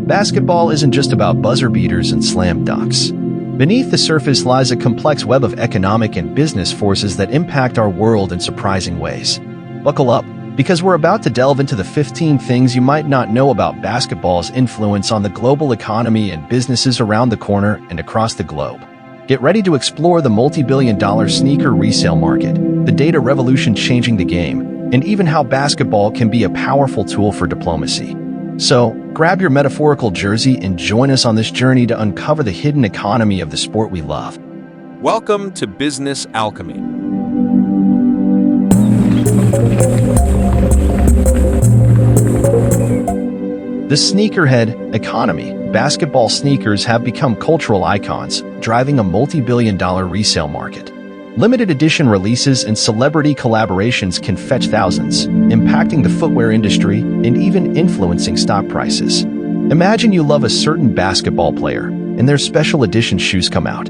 Basketball isn't just about buzzer beaters and slam dunks. Beneath the surface lies a complex web of economic and business forces that impact our world in surprising ways. Buckle up, because we're about to delve into the 15 things you might not know about basketball's influence on the global economy and businesses around the corner and across the globe. Get ready to explore the multi-billion-dollar sneaker resale market, the data revolution changing the game, and even how basketball can be a powerful tool for diplomacy. So, grab your metaphorical jersey and join us on this journey to uncover the hidden economy of the sport we love. Welcome to Business Alchemy. The sneakerhead economy. Basketball sneakers have become cultural icons, driving a multi-billion-dollar resale market. Limited edition releases and celebrity collaborations can fetch thousands, impacting the footwear industry and even influencing stock prices. Imagine you love a certain basketball player, and their special edition shoes come out.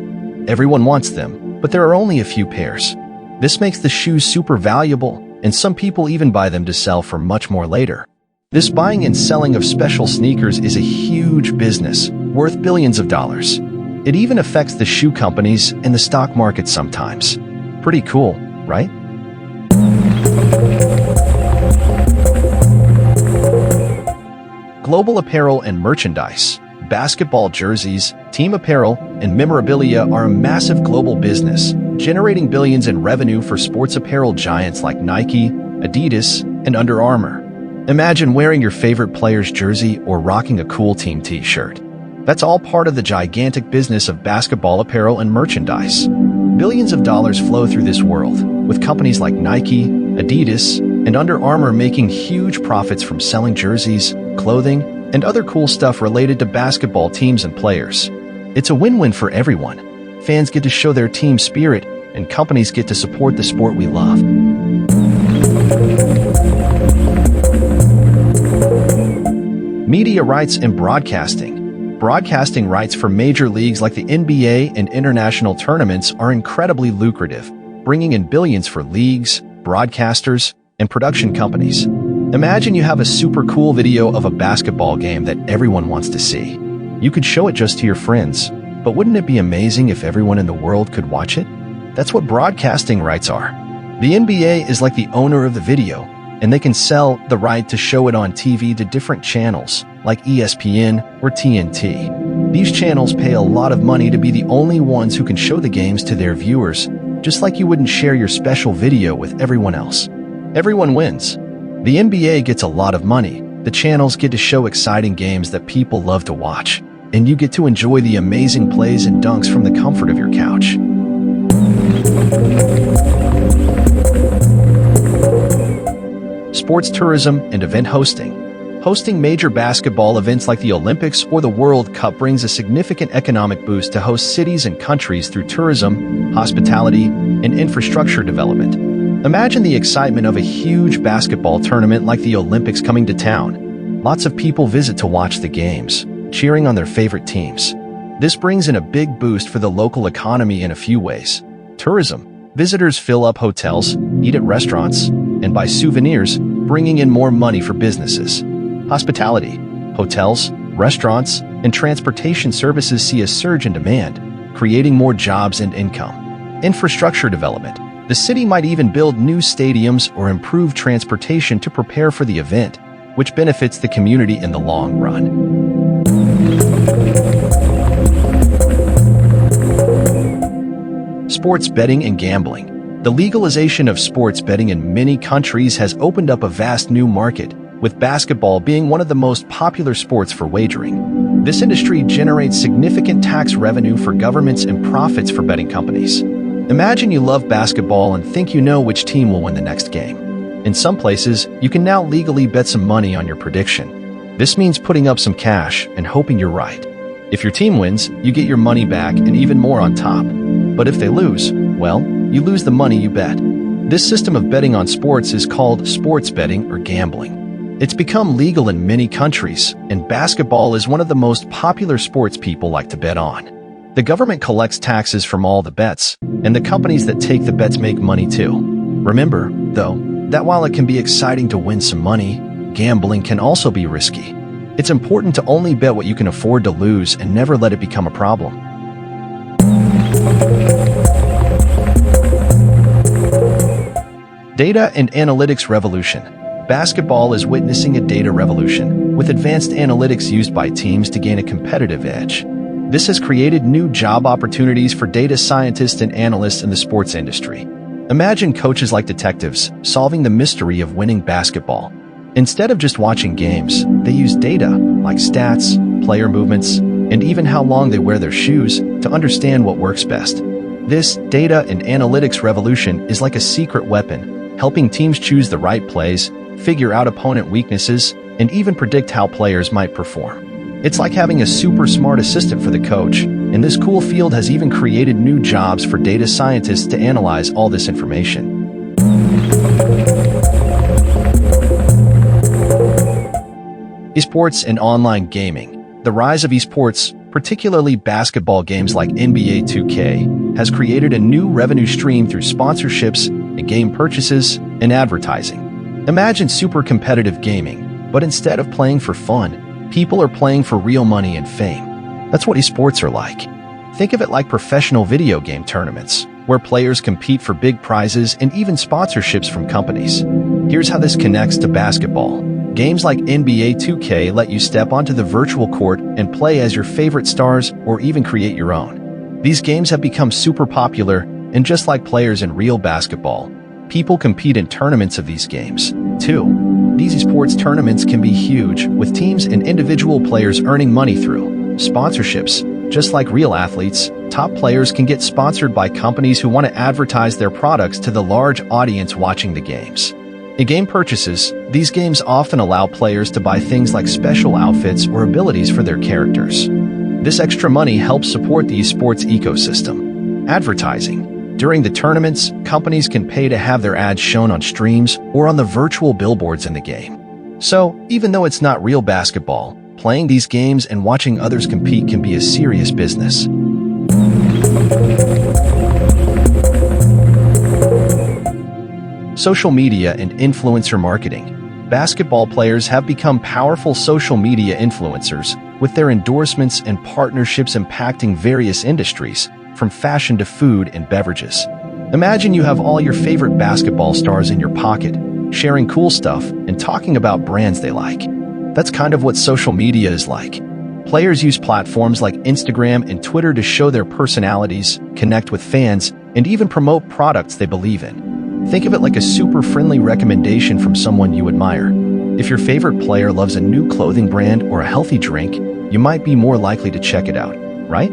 Everyone wants them, but there are only a few pairs. This makes the shoes super valuable, and some people even buy them to sell for much more later. This buying and selling of special sneakers is a huge business, worth billions of dollars. It even affects the shoe companies and the stock market sometimes. Pretty cool, right? Global apparel and merchandise. Basketball jerseys, team apparel, and memorabilia are a massive global business, generating billions in revenue for sports apparel giants like Nike, Adidas, and Under Armour. Imagine wearing your favorite player's jersey or rocking a cool team t-shirt. That's all part of the gigantic business of basketball apparel and merchandise. Billions of dollars flow through this world, with companies like Nike, Adidas, and Under Armour making huge profits from selling jerseys, clothing, and other cool stuff related to basketball teams and players. It's a win-win for everyone. Fans get to show their team spirit, and companies get to support the sport we love. Media rights and broadcasting. Broadcasting rights for major leagues like the NBA and international tournaments are incredibly lucrative, bringing in billions for leagues, broadcasters, and production companies. Imagine you have a super cool video of a basketball game that everyone wants to see. You could show it just to your friends, but wouldn't it be amazing if everyone in the world could watch it? That's what broadcasting rights are. The NBA is like the owner of the video, and they can sell the right to show it on TV to different channels, like ESPN or TNT. These channels pay a lot of money to be the only ones who can show the games to their viewers, just like you wouldn't share your special video with everyone else. Everyone wins. The NBA gets a lot of money, the channels get to show exciting games that people love to watch, and you get to enjoy the amazing plays and dunks from the comfort of your couch. Sports tourism and event hosting. Hosting major basketball events like the Olympics or the World Cup brings a significant economic boost to host cities and countries through tourism, hospitality, and infrastructure development. Imagine the excitement of a huge basketball tournament like the Olympics coming to town. Lots of people visit to watch the games, cheering on their favorite teams. This brings in a big boost for the local economy in a few ways. Tourism. Visitors fill up hotels, eat at restaurants, and buy souvenirs, bringing in more money for businesses. Hospitality. Hotels, restaurants, and transportation services see a surge in demand, creating more jobs and income. Infrastructure development. The city might even build new stadiums or improve transportation to prepare for the event, which benefits the community in the long run. Sports betting and gambling. The legalization of sports betting in many countries has opened up a vast new market, with basketball being one of the most popular sports for wagering. This industry generates significant tax revenue for governments and profits for betting companies. Imagine you love basketball and think you know which team will win the next game. In some places, you can now legally bet some money on your prediction. This means putting up some cash and hoping you're right. If your team wins, you get your money back and even more on top. But if they lose, well, you lose the money you bet. This system of betting on sports is called sports betting or gambling. It's become legal in many countries, and basketball is one of the most popular sports people like to bet on. The government collects taxes from all the bets, and the companies that take the bets make money too. Remember, though, that while it can be exciting to win some money, gambling can also be risky. It's important to only bet what you can afford to lose and never let it become a problem. Data and analytics revolution. Basketball is witnessing a data revolution, with advanced analytics used by teams to gain a competitive edge. This has created new job opportunities for data scientists and analysts in the sports industry. Imagine coaches like detectives solving the mystery of winning basketball. Instead of just watching games, they use data like stats, player movements, and even how long they wear their shoes to understand what works best. This data and analytics revolution is like a secret weapon, helping teams choose the right plays, figure out opponent weaknesses, and even predict how players might perform. It's like having a super smart assistant for the coach, and this cool field has even created new jobs for data scientists to analyze all this information. Esports and online gaming. The rise of esports, particularly basketball games like NBA 2K, has created a new revenue stream through sponsorships, in-game purchases, and advertising. Imagine super competitive gaming, but instead of playing for fun, people are playing for real money and fame. That's what esports are like. Think of it like professional video game tournaments, where players compete for big prizes and even sponsorships from companies. Here's how this connects to basketball. Games like NBA 2K let you step onto the virtual court and play as your favorite stars or even create your own. These games have become super popular, and just like players in real basketball, people compete in tournaments of these games, too. These esports tournaments can be huge, with teams and individual players earning money through sponsorships. Just like real athletes, top players can get sponsored by companies who want to advertise their products to the large audience watching the games. In-game purchases, these games often allow players to buy things like special outfits or abilities for their characters. This extra money helps support the esports ecosystem. Advertising. During the tournaments, companies can pay to have their ads shown on streams or on the virtual billboards in the game. So, even though it's not real basketball, playing these games and watching others compete can be a serious business. Social media and influencer marketing. Basketball players have become powerful social media influencers, with their endorsements and partnerships impacting various industries, from fashion to food and beverages. Imagine you have all your favorite basketball stars in your pocket, sharing cool stuff and talking about brands they like. That's kind of what social media is like. Players use platforms like Instagram and Twitter to show their personalities, connect with fans, and even promote products they believe in. Think of it like a super friendly recommendation from someone you admire. If your favorite player loves a new clothing brand or a healthy drink, you might be more likely to check it out, right?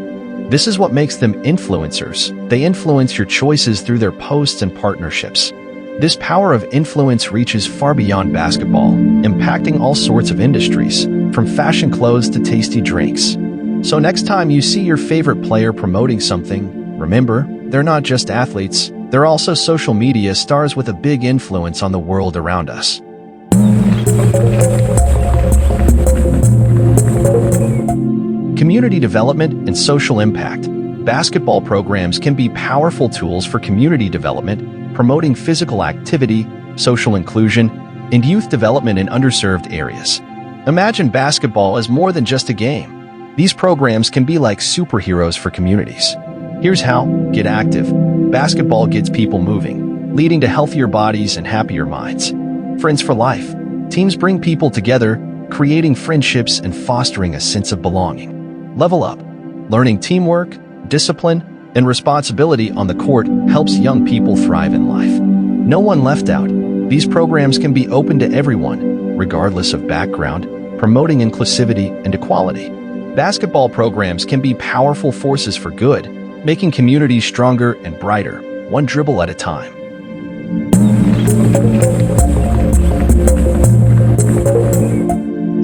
This is what makes them influencers. They influence your choices through their posts and partnerships. This power of influence reaches far beyond basketball, impacting all sorts of industries, from fashion clothes to tasty drinks. So next time you see your favorite player promoting something, remember, they're not just athletes, they're also social media stars with a big influence on the world around us. Community development and social impact. Basketball programs can be powerful tools for community development, promoting physical activity, social inclusion, and youth development in underserved areas. Imagine basketball as more than just a game. These programs can be like superheroes for communities. Here's how. Get active. Basketball gets people moving, leading to healthier bodies and happier minds. Friends for life. Teams bring people together, creating friendships and fostering a sense of belonging. Level up. Learning teamwork, discipline, and responsibility on the court helps young people thrive in life. No one left out. These programs can be open to everyone, regardless of background, promoting inclusivity and equality. Basketball programs can be powerful forces for good, making communities stronger and brighter, one dribble at a time.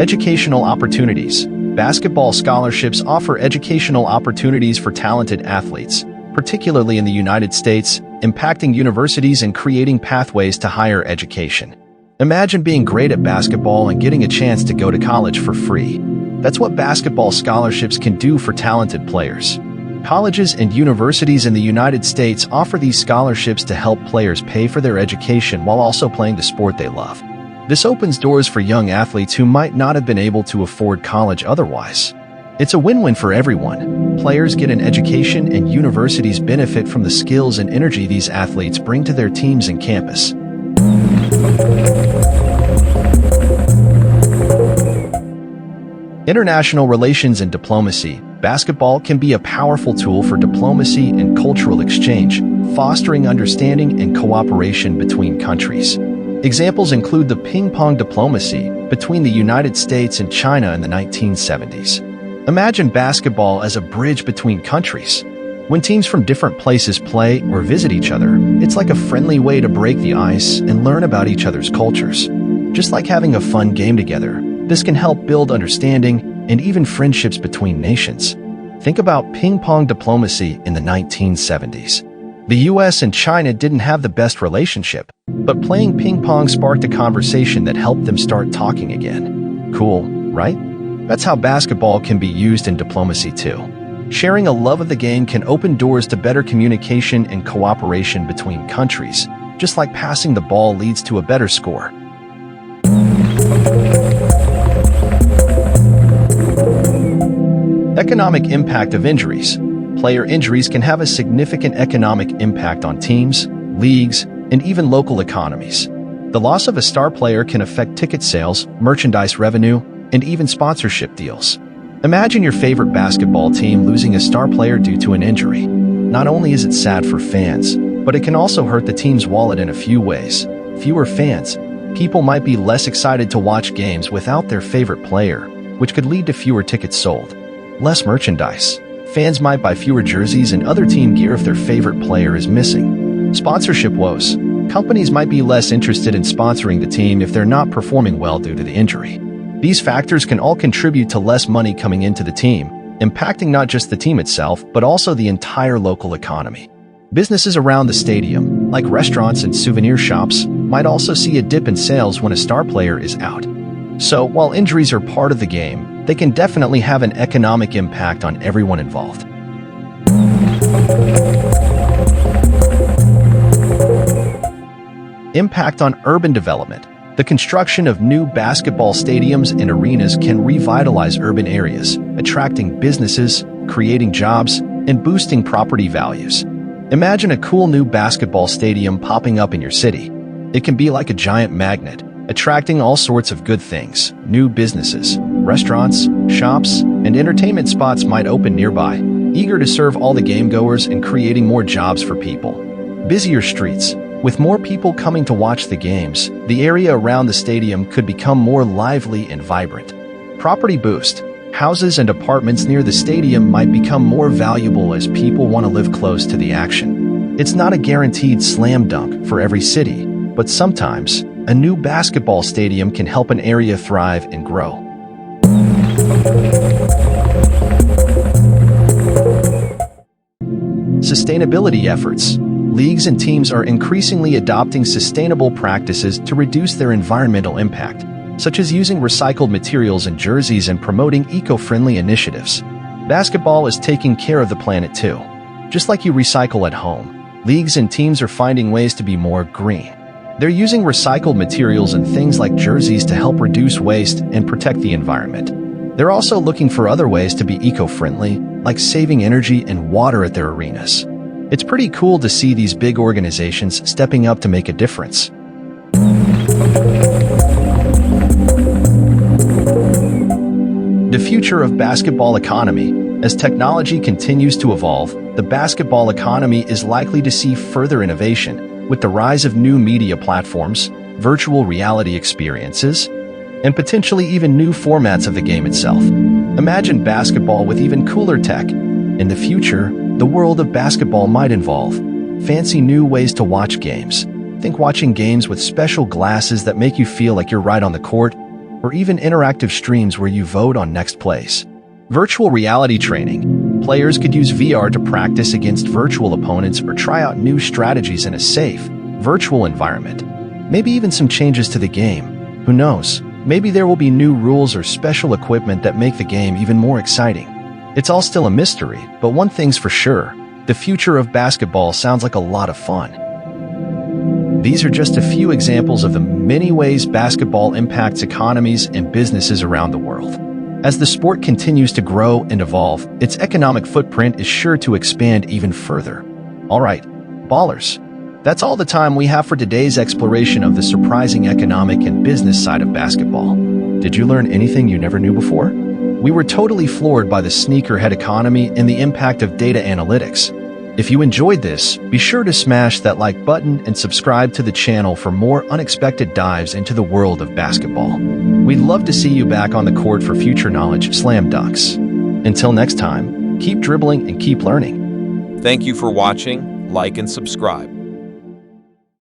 Educational opportunities. Basketball scholarships offer educational opportunities for talented athletes, particularly in the United States, impacting universities and creating pathways to higher education. Imagine being great at basketball and getting a chance to go to college for free. That's what basketball scholarships can do for talented players. Colleges and universities in the United States offer these scholarships to help players pay for their education while also playing the sport they love. This opens doors for young athletes who might not have been able to afford college otherwise. It's a win-win for everyone. Players get an education and universities benefit from the skills and energy these athletes bring to their teams and campus. International relations and diplomacy. Basketball can be a powerful tool for diplomacy and cultural exchange, fostering understanding and cooperation between countries. Examples include the ping-pong diplomacy between the United States and China in the 1970s. Imagine basketball as a bridge between countries. When teams from different places play or visit each other, it's like a friendly way to break the ice and learn about each other's cultures. Just like having a fun game together, this can help build understanding and even friendships between nations. Think about ping-pong diplomacy in the 1970s. The US and China didn't have the best relationship, but playing ping-pong sparked a conversation that helped them start talking again. Cool, right? That's how basketball can be used in diplomacy too. Sharing a love of the game can open doors to better communication and cooperation between countries, just like passing the ball leads to a better score. Economic impact of injuries. Player injuries can have a significant economic impact on teams, leagues, and even local economies. The loss of a star player can affect ticket sales, merchandise revenue, and even sponsorship deals. Imagine your favorite basketball team losing a star player due to an injury. Not only is it sad for fans, but it can also hurt the team's wallet in a few ways. Fewer fans. People might be less excited to watch games without their favorite player, which could lead to fewer tickets sold. Less merchandise. Fans might buy fewer jerseys and other team gear if their favorite player is missing. Sponsorship woes. Companies might be less interested in sponsoring the team if they're not performing well due to the injury. These factors can all contribute to less money coming into the team, impacting not just the team itself, but also the entire local economy. Businesses around the stadium, like restaurants and souvenir shops, might also see a dip in sales when a star player is out. So, while injuries are part of the game, they can definitely have an economic impact on everyone involved. Impact on urban development. The construction of new basketball stadiums and arenas can revitalize urban areas, attracting businesses, creating jobs, and boosting property values. Imagine a cool new basketball stadium popping up in your city. It can be like a giant magnet, attracting all sorts of good things. New businesses, restaurants, shops, and entertainment spots might open nearby, eager to serve all the game-goers and creating more jobs for people. Busier streets. With more people coming to watch the games, the area around the stadium could become more lively and vibrant. Property boost. Houses and apartments near the stadium might become more valuable as people want to live close to the action. It's not a guaranteed slam dunk for every city, but sometimes a new basketball stadium can help an area thrive and grow. Sustainability efforts. Leagues and teams are increasingly adopting sustainable practices to reduce their environmental impact, such as using recycled materials in jerseys and promoting eco-friendly initiatives. Basketball is taking care of the planet too. Just like you recycle at home, leagues and teams are finding ways to be more green. They're using recycled materials and things like jerseys to help reduce waste and protect the environment. They're also looking for other ways to be eco-friendly, like saving energy and water at their arenas. It's pretty cool to see these big organizations stepping up to make a difference. The future of basketball economy. As technology continues to evolve, the basketball economy is likely to see further innovation with the rise of new media platforms, virtual reality experiences, and potentially even new formats of the game itself. Imagine basketball with even cooler tech. In the future, the world of basketball might involve fancy new ways to watch games. Think watching games with special glasses that make you feel like you're right on the court, or even interactive streams where you vote on next plays. Virtual reality training. Players could use VR to practice against virtual opponents or try out new strategies in a safe, virtual environment. Maybe even some changes to the game. Who knows? Maybe there will be new rules or special equipment that make the game even more exciting. It's all still a mystery, but one thing's for sure, the future of basketball sounds like a lot of fun. These are just a few examples of the many ways basketball impacts economies and businesses around the world. As the sport continues to grow and evolve, its economic footprint is sure to expand even further. All right, ballers, that's all the time we have for today's exploration of the surprising economic and business side of basketball. Did you learn anything you never knew before? We were totally floored by the sneakerhead economy and the impact of data analytics. If you enjoyed this, be sure to smash that like button and subscribe to the channel for more unexpected dives into the world of basketball. We'd love to see you back on the court for future knowledge slam dunks. Until next time, keep dribbling and keep learning. Thank you for watching, like and subscribe.